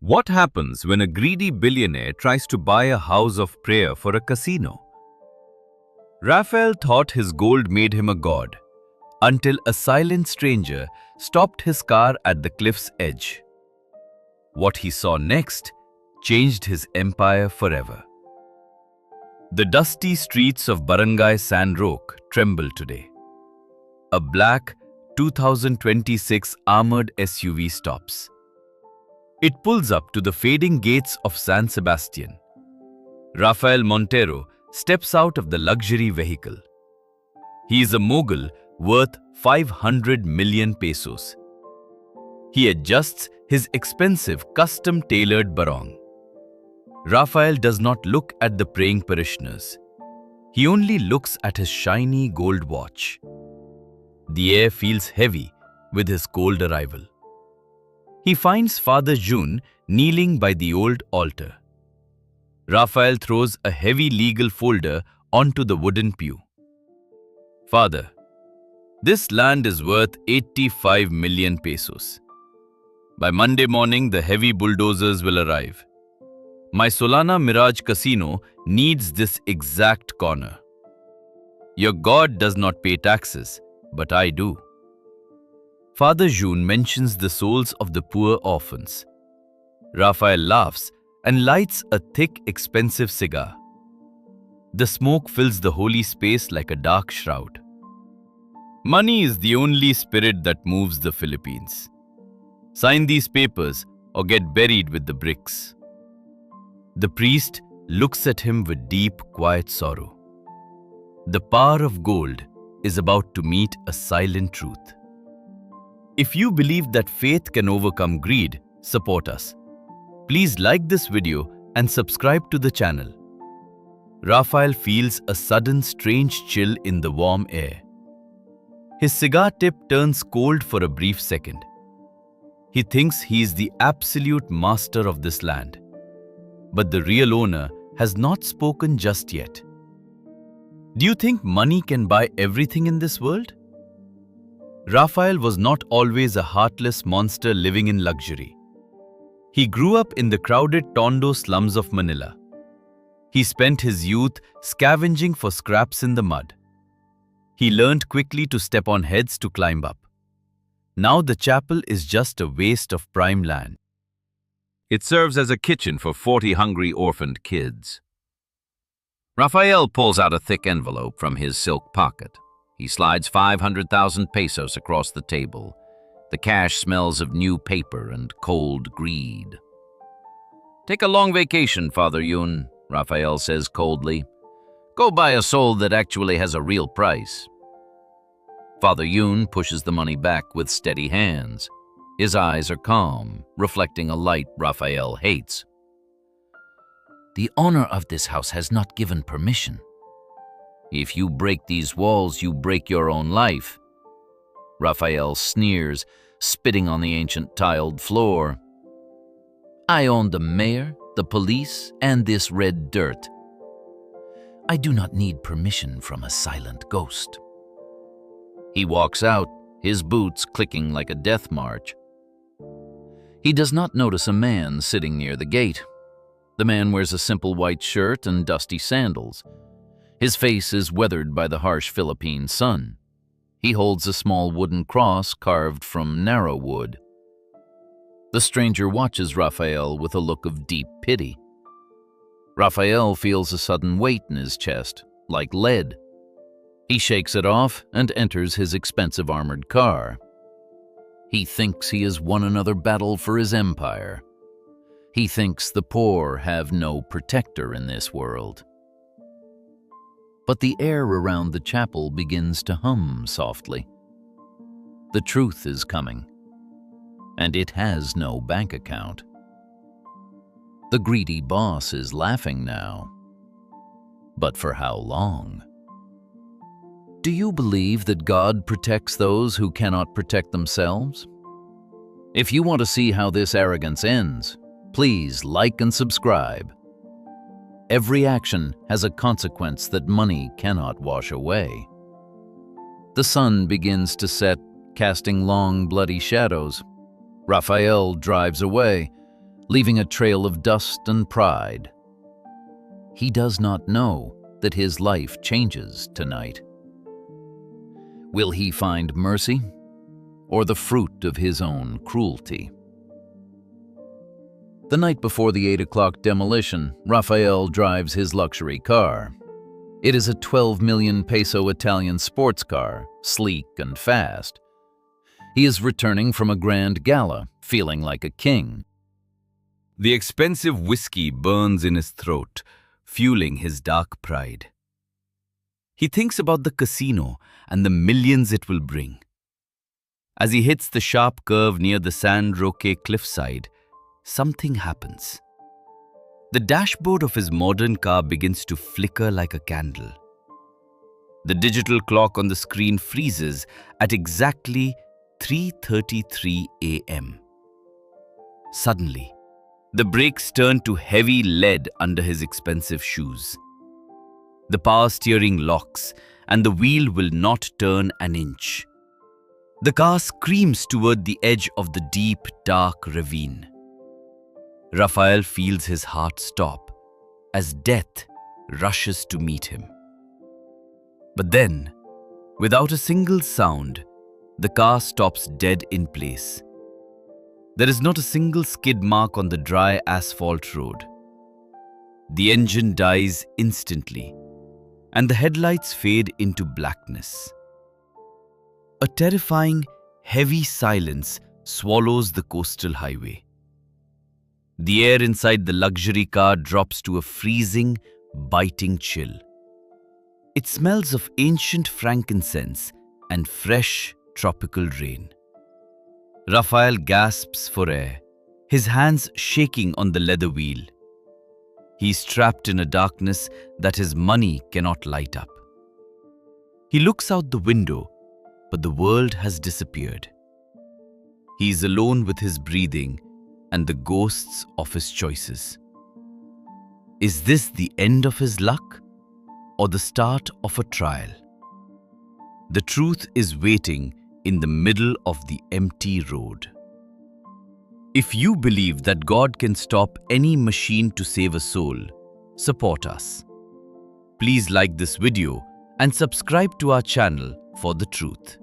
What happens when a greedy billionaire tries to buy a house of prayer for a casino? Raphael thought his gold made him a god, until a silent stranger stopped his car at the cliff's edge. What he saw next changed his empire forever. The dusty streets of Barangay San Roque tremble today. A black 2026 armored SUV stops. It pulls up to the fading gates of San Sebastian. Rafael Montero steps out of the luxury vehicle. He is a mogul worth 500 million pesos. He adjusts his expensive custom-tailored barong. Rafael does not look at the praying parishioners. He only looks at his shiny gold watch. The air feels heavy with his cold arrival. He finds Father June kneeling by the old altar. Raphael throws a heavy legal folder onto the wooden pew. Father, this land is worth 85 million pesos. By Monday morning, the heavy bulldozers will arrive. My Solana Mirage Casino needs this exact corner. Your God does not pay taxes, but I do. Father June mentions the souls of the poor orphans. Raphael laughs and lights a thick, expensive cigar. The smoke fills the holy space like a dark shroud. Money is the only spirit that moves the Philippines. Sign these papers or get buried with the bricks. The priest looks at him with deep, quiet sorrow. The power of gold is about to meet a silent truth. If you believe that faith can overcome greed, support us. Please like this video and subscribe to the channel. Raphael feels a sudden strange chill in the warm air. His cigar tip turns cold for a brief second. He thinks he is the absolute master of this land. But the real owner has not spoken just yet. Do you think money can buy everything in this world? Raphael was not always a heartless monster living in luxury. He grew up in the crowded Tondo slums of Manila. He spent his youth scavenging for scraps in the mud. He learned quickly to step on heads to climb up. Now the chapel is just a waste of prime land. It serves as a kitchen for 40 hungry orphaned kids. Raphael pulls out a thick envelope from his silk pocket. He slides 500,000 pesos across the table. The cash smells of new paper and cold greed. Take a long vacation, Father Yun, Raphael says coldly. Go buy a soul that actually has a real price. Father Yun pushes the money back with steady hands. His eyes are calm, reflecting a light Raphael hates. The owner of this house has not given permission. If you break these walls, you break your own life. Raphael sneers, spitting on the ancient tiled floor. I own the mayor, the police, and this red dirt. I do not need permission from a silent ghost. He walks out, his boots clicking like a death march. He does not notice a man sitting near the gate. The man wears a simple white shirt and dusty sandals. His face is weathered by the harsh Philippine sun. He holds a small wooden cross carved from narrow wood. The stranger watches Raphael with a look of deep pity. Raphael feels a sudden weight in his chest, like lead. He shakes it off and enters his expensive armored car. He thinks he has won another battle for his empire. He thinks the poor have no protector in this world. But the air around the chapel begins to hum softly. The truth is coming, and it has no bank account. The greedy boss is laughing now. But for how long? Do you believe that God protects those who cannot protect themselves? If you want to see how this arrogance ends, please like and subscribe. Every action has a consequence that money cannot wash away. The sun begins to set, casting long, bloody shadows. Raphael drives away, leaving a trail of dust and pride. He does not know that his life changes tonight. Will he find mercy or the fruit of his own cruelty? The night before the 8 o'clock demolition, Rafael drives his luxury car. It is a 12 million peso Italian sports car, sleek and fast. He is returning from a grand gala, feeling like a king. The expensive whiskey burns in his throat, fueling his dark pride. He thinks about the casino and the millions it will bring. As he hits the sharp curve near the San Roque cliffside, something happens. The dashboard of his modern car begins to flicker like a candle. The digital clock on the screen freezes at exactly 3:33 a.m. Suddenly, the brakes turn to heavy lead under his expensive shoes. The power steering locks, and the wheel will not turn an inch. The car screams toward the edge of the deep, dark ravine. Rafael feels his heart stop as death rushes to meet him. But then, without a single sound, the car stops dead in place. There is not a single skid mark on the dry asphalt road. The engine dies instantly, and the headlights fade into blackness. A terrifying, heavy silence swallows the coastal highway. The air inside the luxury car drops to a freezing, biting chill. It smells of ancient frankincense and fresh, tropical rain. Rafael gasps for air, his hands shaking on the leather wheel. He is trapped in a darkness that his money cannot light up. He looks out the window, but the world has disappeared. He is alone with his breathing and the ghosts of his choices. Is this the end of his luck or the start of a trial? The truth is waiting in the middle of the empty road. If you believe that God can stop any machine to save a soul, support us. Please like this video and subscribe to our channel for the truth.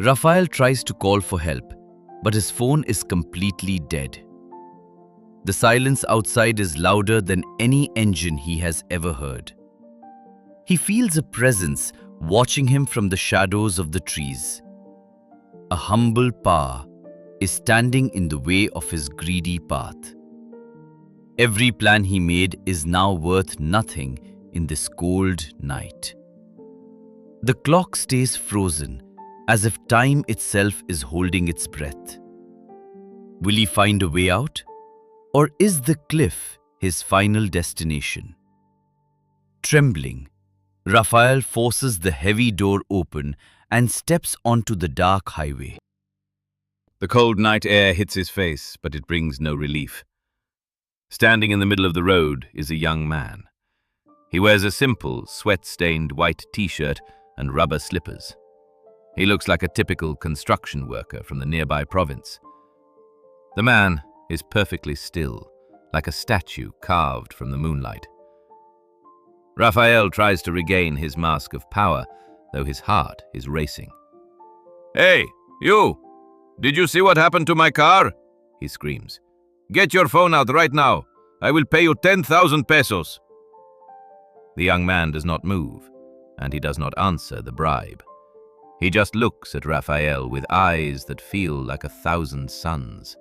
Rafael tries to call for help, but his phone is completely dead. The silence outside is louder than any engine he has ever heard. He feels a presence watching him from the shadows of the trees. A humble power is standing in the way of his greedy path. Every plan he made is now worth nothing in this cold night. The clock stays frozen, as if time itself is holding its breath. Will he find a way out? Or is the cliff his final destination? Trembling, Rafael forces the heavy door open and steps onto the dark highway. The cold night air hits his face, but it brings no relief. Standing in the middle of the road is a young man. He wears a simple, sweat-stained white t-shirt and rubber slippers. He looks like a typical construction worker from the nearby province. The man is perfectly still, like a statue carved from the moonlight. Rafael tries to regain his mask of power, though his heart is racing. "Hey, you! Did you see what happened to my car?" he screams. "Get your phone out right now. I will pay you 10,000 pesos. The young man does not move, and he does not answer the bribe. He just looks at Rafael with eyes that feel like 1,000 suns.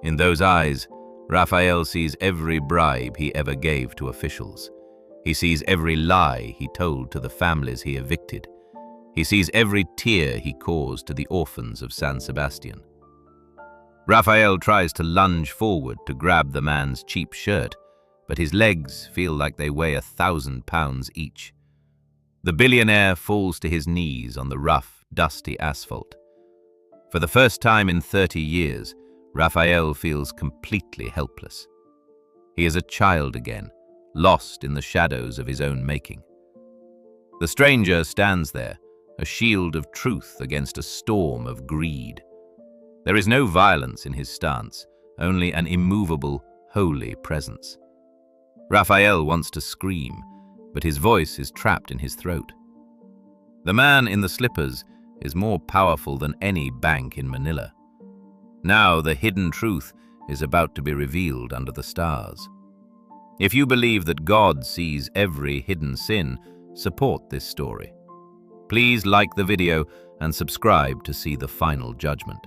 In those eyes, Rafael sees every bribe he ever gave to officials. He sees every lie he told to the families he evicted. He sees every tear he caused to the orphans of San Sebastian. Rafael tries to lunge forward to grab the man's cheap shirt, but his legs feel like they weigh 1,000 pounds each. The billionaire falls to his knees on the rough, dusty asphalt. For the first time in 30 years, Rafael feels completely helpless. He is a child again, lost in the shadows of his own making. The stranger stands there, a shield of truth against a storm of greed. There is no violence in his stance, only an immovable, holy presence. Raphael wants to scream, but his voice is trapped in his throat. The man in the slippers is more powerful than any bank in Manila. Now the hidden truth is about to be revealed under the stars. If you believe that God sees every hidden sin, support this story. Please like the video and subscribe to see the final judgment.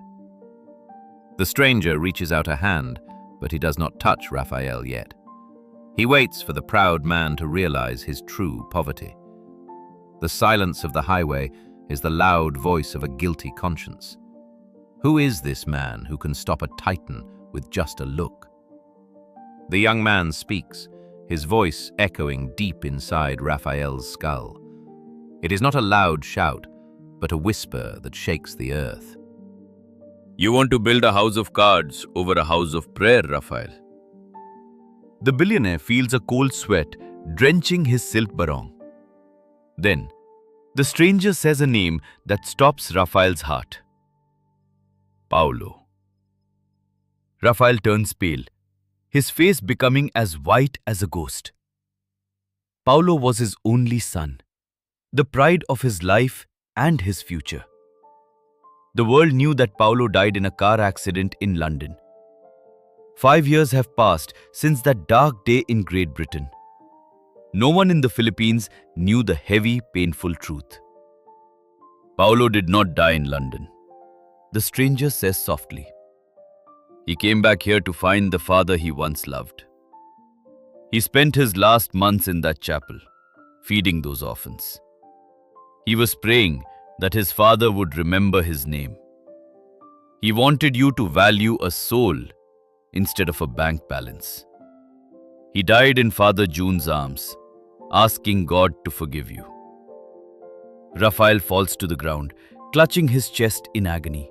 The stranger reaches out a hand, but he does not touch Raphael yet. He waits for the proud man to realize his true poverty. The silence of the highway is the loud voice of a guilty conscience. Who is this man who can stop a titan with just a look? The young man speaks, his voice echoing deep inside Raphael's skull. It is not a loud shout, but a whisper that shakes the earth. You want to build a house of cards over a house of prayer, Raphael? The billionaire feels a cold sweat drenching his silk barong. Then, the stranger says a name that stops Raphael's heart. Paulo. Raphael turns pale, his face becoming as white as a ghost. Paulo was his only son, the pride of his life and his future. The world knew that Paulo died in a car accident in London. 5 years have passed since that dark day in Great Britain. No one in the Philippines knew the heavy, painful truth. Paulo did not die in London, the stranger says softly. He came back here to find the father he once loved. He spent his last months in that chapel, feeding those orphans. He was praying that his father would remember his name. He wanted you to value a soul instead of a bank balance. He died in Father June's arms, asking God to forgive you. Raphael falls to the ground, clutching his chest in agony.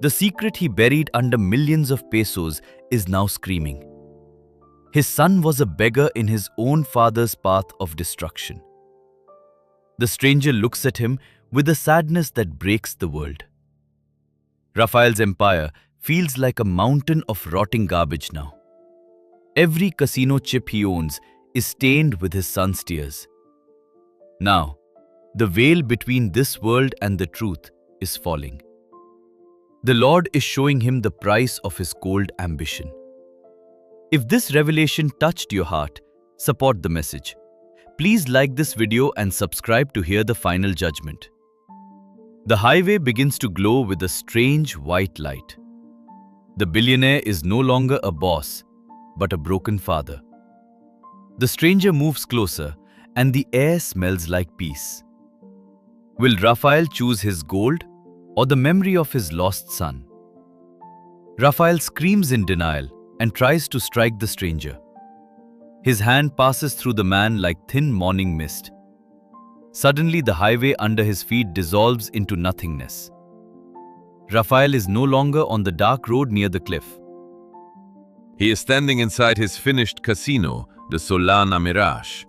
The secret he buried under millions of pesos is now screaming. His son was a beggar in his own father's path of destruction. The stranger looks at him with a sadness that breaks the world. Raphael's empire feels like a mountain of rotting garbage now. Every casino chip he owns is stained with his son's tears. Now, the veil between this world and the truth is falling. The Lord is showing him the price of his cold ambition. If this revelation touched your heart, support the message. Please like this video and subscribe to hear the final judgment. The highway begins to glow with a strange white light. The billionaire is no longer a boss, but a broken father. The stranger moves closer, and the air smells like peace. Will Raphael choose his gold or the memory of his lost son? Raphael screams in denial and tries to strike the stranger. His hand passes through the man like thin morning mist. Suddenly, the highway under his feet dissolves into nothingness. Raphael is no longer on the dark road near the cliff. He is standing inside his finished casino, the Solana Mirage.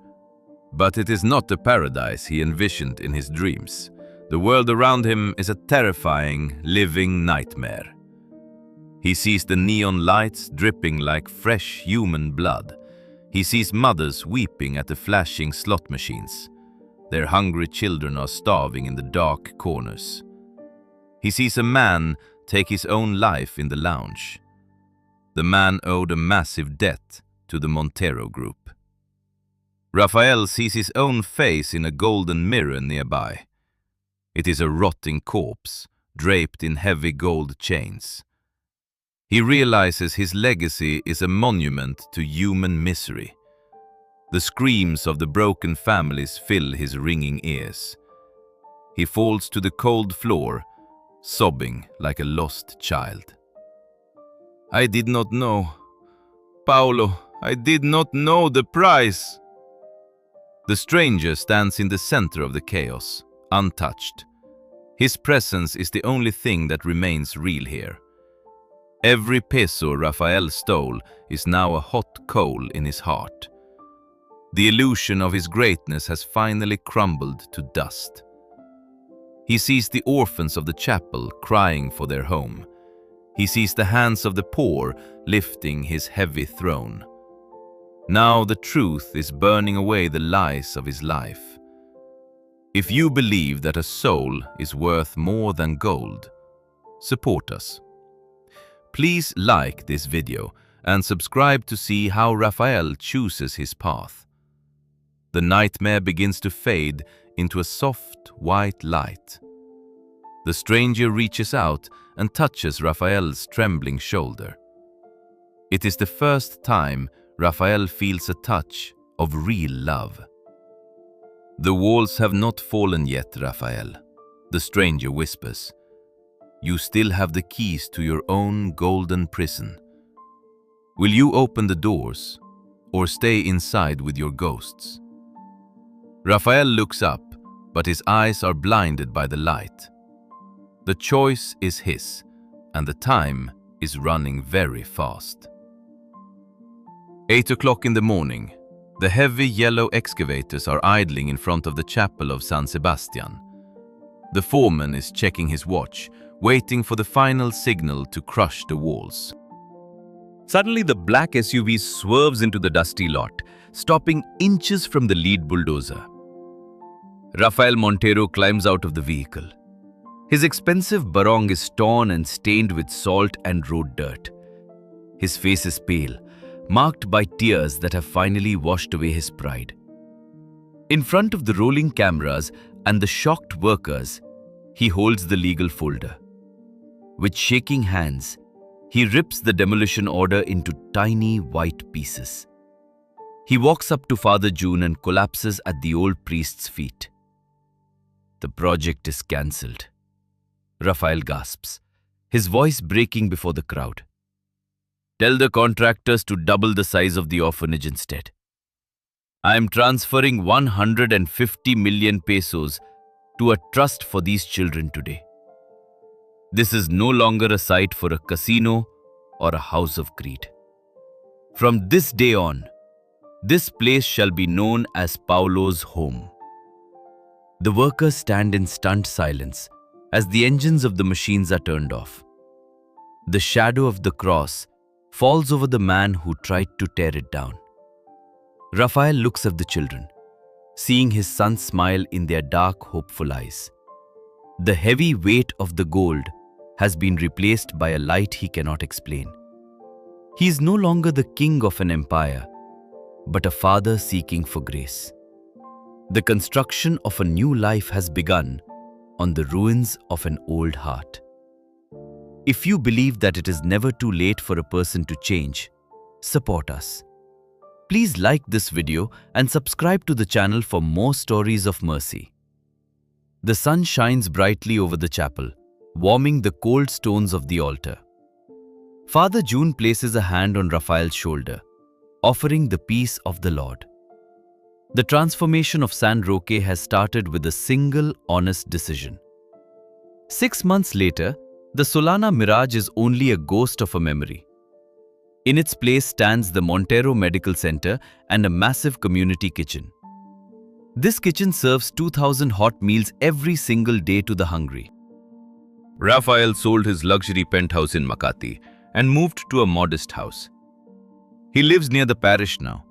But it is not the paradise he envisioned in his dreams. The world around him is a terrifying, living nightmare. He sees the neon lights dripping like fresh human blood. He sees mothers weeping at the flashing slot machines. Their hungry children are starving in the dark corners. He sees a man take his own life in the lounge. The man owed a massive debt to the Montero Group. Raphael sees his own face in a golden mirror nearby. It is a rotting corpse, draped in heavy gold chains. He realizes his legacy is a monument to human misery. The screams of the broken families fill his ringing ears. He falls to the cold floor, sobbing like a lost child. I did not know. Paulo, I did not know the price. The stranger stands in the center of the chaos, untouched. His presence is the only thing that remains real here. Every peso Raphael stole is now a hot coal in his heart. The illusion of his greatness has finally crumbled to dust. He sees the orphans of the chapel crying for their home. He sees the hands of the poor lifting his heavy throne. Now the truth is burning away the lies of his life. If you believe that a soul is worth more than gold, support us. Please like this video and subscribe to see how Raphael chooses his path. The nightmare begins to fade into a soft white light. The stranger reaches out and touches Raphael's trembling shoulder. It is the first time Raphael feels a touch of real love. "The walls have not fallen yet, Raphael," the stranger whispers. "You still have the keys to your own golden prison. Will you open the doors or stay inside with your ghosts?" Raphael looks up, but his eyes are blinded by the light. The choice is his, and the time is running very fast. 8 o'clock in the morning. The heavy yellow excavators are idling in front of the chapel of San Sebastian. The foreman is checking his watch, waiting for the final signal to crush the walls. Suddenly, the black SUV swerves into the dusty lot, stopping inches from the lead bulldozer. Rafael Montero climbs out of the vehicle. His expensive barong is torn and stained with salt and road dirt. His face is pale, marked by tears that have finally washed away his pride. In front of the rolling cameras and the shocked workers, he holds the legal folder. With shaking hands, he rips the demolition order into tiny white pieces. He walks up to Father June and collapses at the old priest's feet. The project is cancelled. Raphael gasps, his voice breaking before the crowd. "Tell the contractors to double the size of the orphanage instead. I am transferring 150 million pesos to a trust for these children today. This is no longer a site for a casino or a house of greed. From this day on, this place shall be known as Paulo's home." The workers stand in stunned silence as the engines of the machines are turned off. The shadow of the cross falls over the man who tried to tear it down. Raphael looks at the children, seeing his son smile in their dark, hopeful eyes. The heavy weight of the gold has been replaced by a light he cannot explain. He is no longer the king of an empire, but a father seeking for grace. The construction of a new life has begun on the ruins of an old heart. If you believe that it is never too late for a person to change, support us. Please like this video and subscribe to the channel for more stories of mercy. The sun shines brightly over the chapel, warming the cold stones of the altar. Father June places a hand on Raphael's shoulder, offering the peace of the Lord. The transformation of San Roque has started with a single honest decision. 6 months later, the Solana Mirage is only a ghost of a memory. In its place stands the Montero Medical Center and a massive community kitchen. This kitchen serves 2,000 hot meals every single day to the hungry. Raphael sold his luxury penthouse in Makati and moved to a modest house. He lives near the parish now,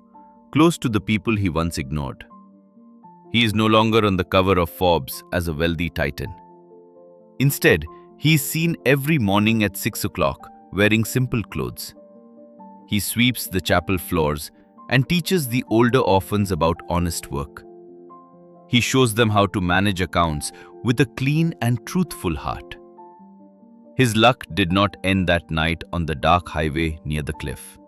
close to the people he once ignored. He is no longer on the cover of Forbes as a wealthy titan. Instead, he is seen every morning at 6 o'clock wearing simple clothes. He sweeps the chapel floors and teaches the older orphans about honest work. He shows them how to manage accounts with a clean and truthful heart. His luck did not end that night on the dark highway near the cliff.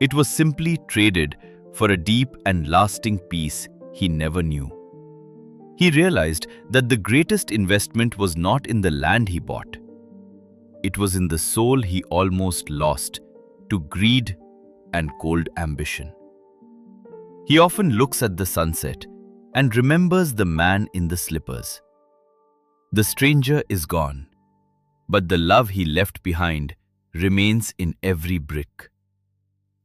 It was simply traded for a deep and lasting peace he never knew. He realized that the greatest investment was not in the land he bought. It was in the soul he almost lost to greed and cold ambition. He often looks at the sunset and remembers the man in the slippers. The stranger is gone, but the love he left behind remains in every brick.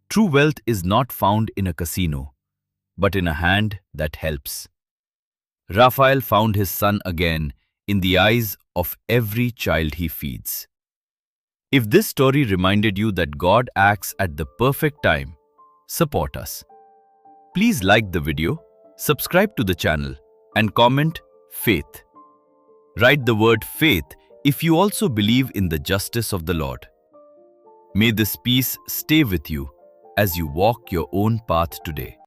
True wealth is not found in a casino, but in a hand that helps. Raphael found his son again in the eyes of every child he feeds. If this story reminded you that God acts at the perfect time, support us. Please like the video, subscribe to the channel, and comment faith. Write the word faith if you also believe in the justice of the Lord. May this peace stay with you as you walk your own path today.